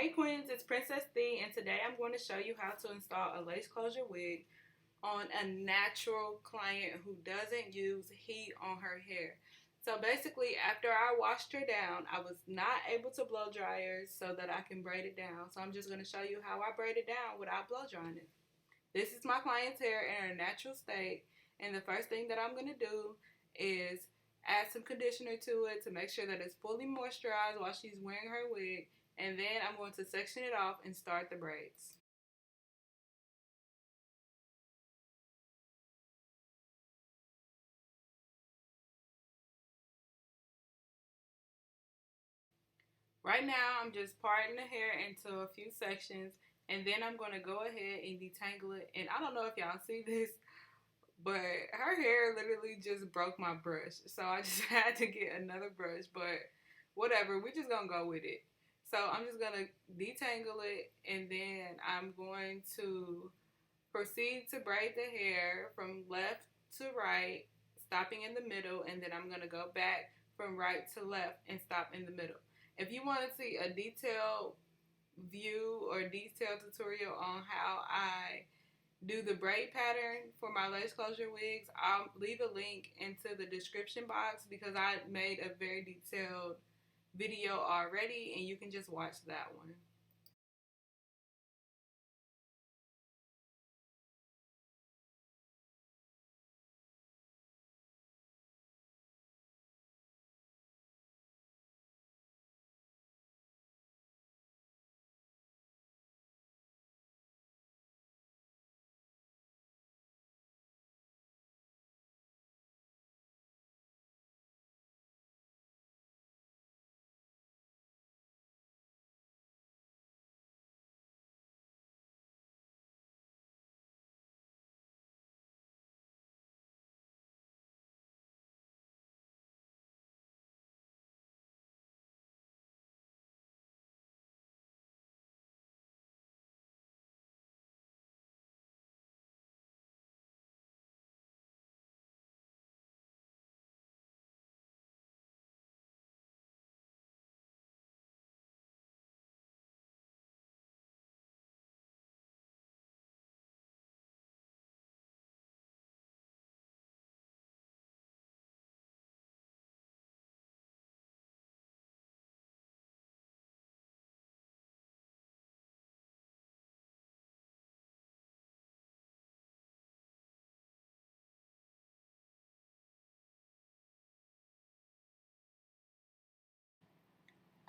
Hey Queens, it's Princess Thee, and today I'm going to show you how to install a lace closure wig on a natural client who doesn't use heat on her hair. So basically, after I washed her down, I was not able to blow dry her so that I can braid it down. So I'm just going to show you how I braid it down without blow drying it. This is my client's hair in her natural state, and the first thing that I'm going to do is add some conditioner to it to make sure that it's fully moisturized while she's wearing her wig, and then I'm going to section it off and start the braids. Right now, I'm just parting the hair into a few sections, and then I'm going to go ahead and detangle it. And I don't know if y'all see this, but her hair literally just broke my brush. So I just had to get another brush, but whatever, we're just going to go with it. So I'm just going to detangle it, and then I'm going to proceed to braid the hair from left to right, stopping in the middle, and then I'm going to go back from right to left and stop in the middle. If you want to see a detailed view or detailed tutorial on how I do the braid pattern for my lace closure wigs, I'll leave a link into the description box because I made a very detailed video already, and you can just watch that one.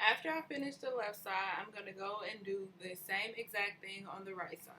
After I finish the left side, I'm going to go and do the same exact thing on the right side.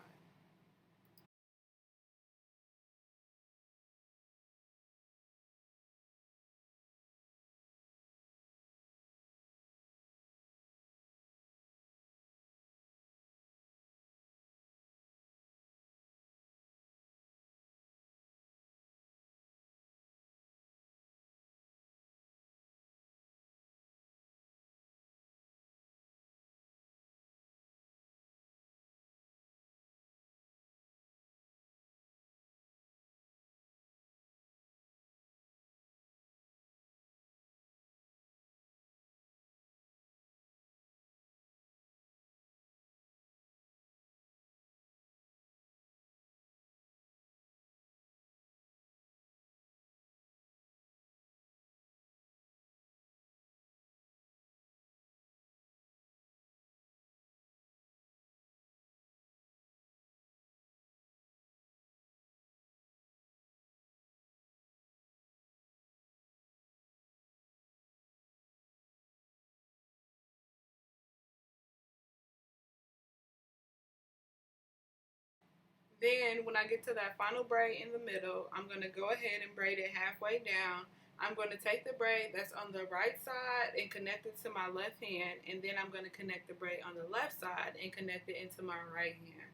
Then when I get to that final braid in the middle, I'm going to go ahead and braid it halfway down. I'm going to take the braid that's on the right side and connect it to my left hand, and then I'm going to connect the braid on the left side and connect it into my right hand.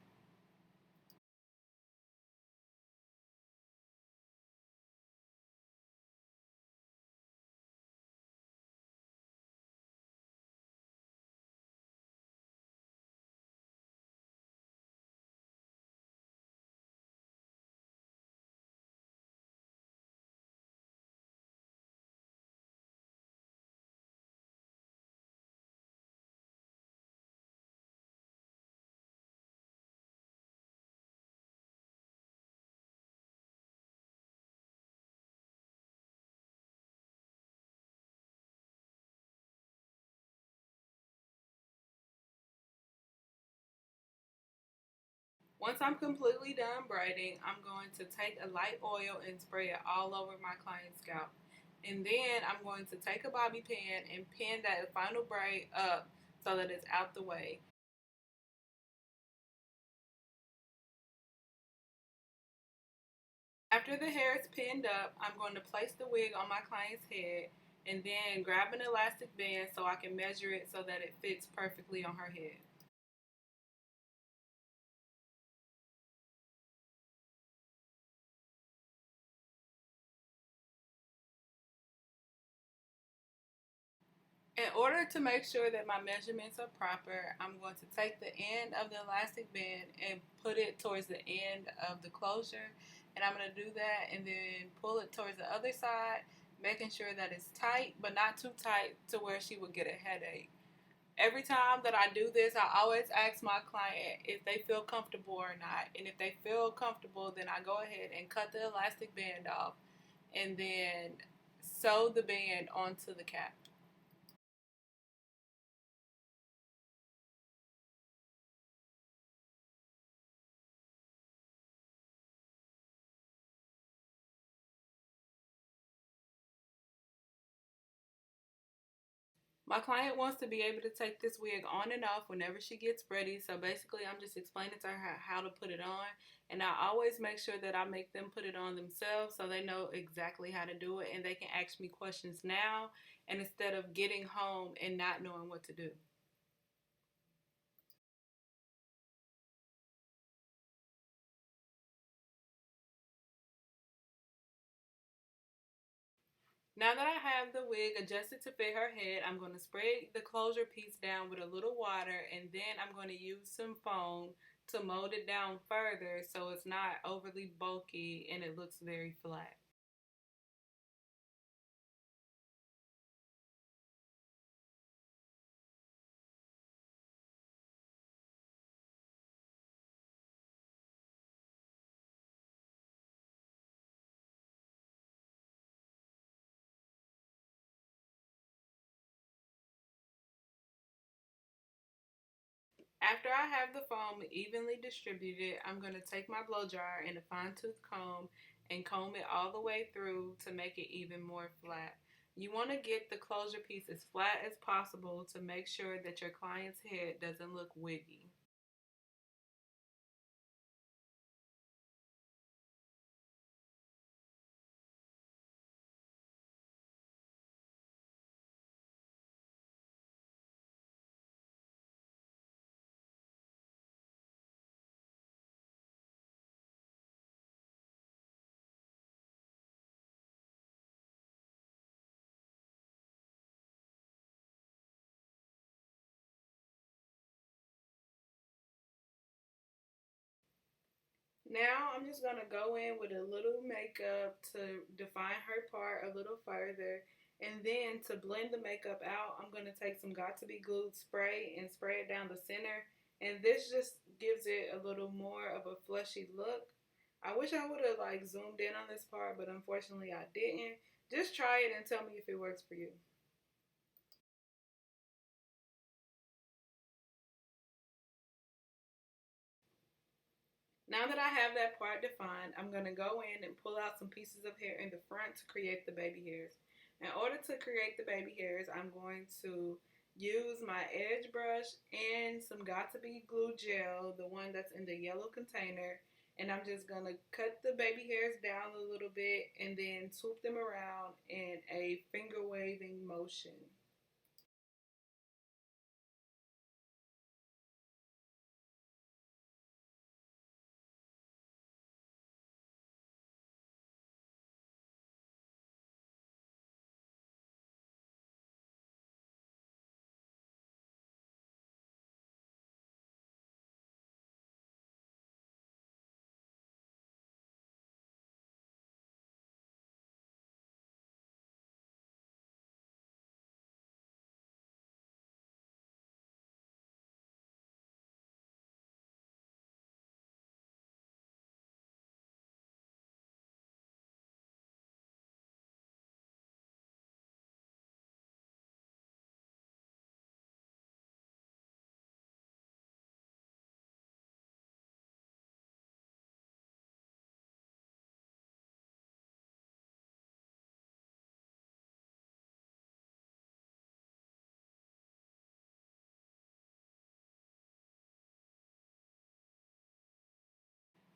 Once I'm completely done braiding, I'm going to take a light oil and spray it all over my client's scalp. And then I'm going to take a bobby pin and pin that final braid up so that it's out the way. After the hair is pinned up, I'm going to place the wig on my client's head and then grab an elastic band so I can measure it so that it fits perfectly on her head. In order to make sure that my measurements are proper, I'm going to take the end of the elastic band and put it towards the end of the closure. And I'm going to do that and then pull it towards the other side, making sure that it's tight, but not too tight to where she would get a headache. Every time that I do this, I always ask my client if they feel comfortable or not. And if they feel comfortable, then I go ahead and cut the elastic band off and then sew the band onto the cap. My client wants to be able to take this wig on and off whenever she gets ready. So basically, I'm just explaining to her how to put it on. And I always make sure that I make them put it on themselves so they know exactly how to do it and they can ask me questions now and instead of getting home and not knowing what to do. Now that I have the wig adjusted to fit her head, I'm going to spray the closure piece down with a little water and then I'm going to use some foam to mold it down further so it's not overly bulky and it looks very flat. After I have the foam evenly distributed, I'm going to take my blow dryer and a fine tooth comb and comb it all the way through to make it even more flat. You want to get the closure piece as flat as possible to make sure that your client's head doesn't look wiggy. Now I'm just going to go in with a little makeup to define her part a little further. And then to blend the makeup out, I'm going to take some Got To Be Glued spray and spray it down the center. And this just gives it a little more of a fleshy look. I wish I would have like zoomed in on this part, but unfortunately I didn't. Just try it and tell me if it works for you. Now that I have that part defined, I'm going to go in and pull out some pieces of hair in the front to create the baby hairs. In order to create the baby hairs, I'm going to use my edge brush and some Got To Be glue gel, the one that's in the yellow container, and I'm just going to cut the baby hairs down a little bit and then swoop them around in a finger waving motion.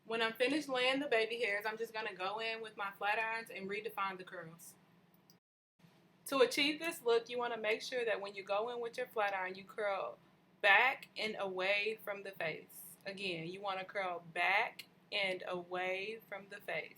When I'm finished laying the baby hairs, I'm just going to go in with my flat irons and redefine the curls. To achieve this look, you want to make sure that when you go in with your flat iron, you curl back and away from the face. Again, you want to curl back and away from the face.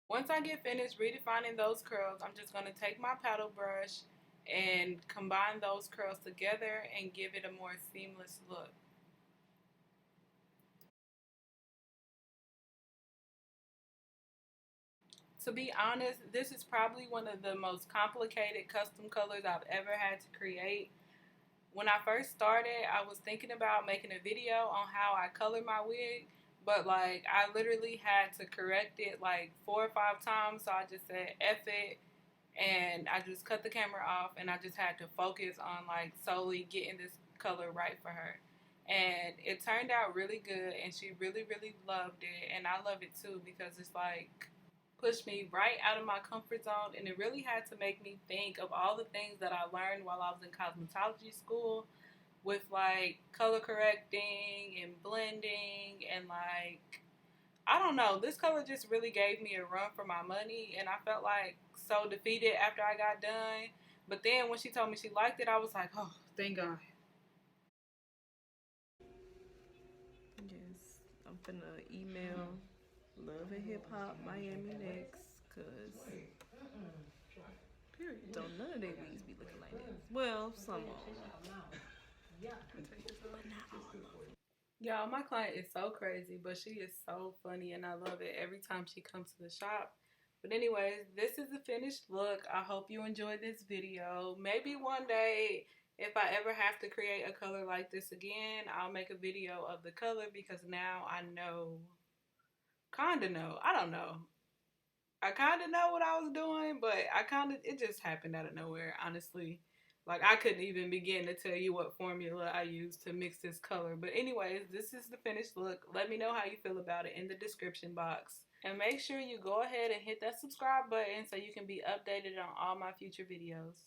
Once I get finished redefining those curls, I'm just going to take my paddle brush and combine those curls together and give it a more seamless look. To be honest, this is probably one of the most complicated custom colors I've ever had to create. When I first started, I was thinking about making a video on how I color my wig, but like I literally had to correct it like 4 or 5 times, so I just said F it and I just cut the camera off and I just had to focus on like solely getting this color right for her. And it turned out really good and she really, really loved it, and I love it too because it's like pushed me right out of my comfort zone, and it really had to make me think of all the things that I learned while I was in cosmetology school with like color correcting and blending and like I don't know, this color just really gave me a run for my money, and I felt like so defeated after I got done. But then when she told me she liked it, I was like, oh, thank God. Yes, I'm finna email Love and Hip Hop Miami next, cause period. Don't none of their wigs be looking like this. Well, some of them. But not all of them. Y'all, my client is so crazy, but she is so funny and I love it every time she comes to the shop. But anyways, this is the finished look. I hope you enjoyed this video. Maybe one day, if I ever have to create a color like this again, I'll make a video of the color because now I know, kinda know, I don't know. I kind of know what I was doing, but it just happened out of nowhere, honestly. Like, I couldn't even begin to tell you what formula I used to mix this color. But anyways, this is the finished look. Let me know how you feel about it in the description box. And make sure you go ahead and hit that subscribe button so you can be updated on all my future videos.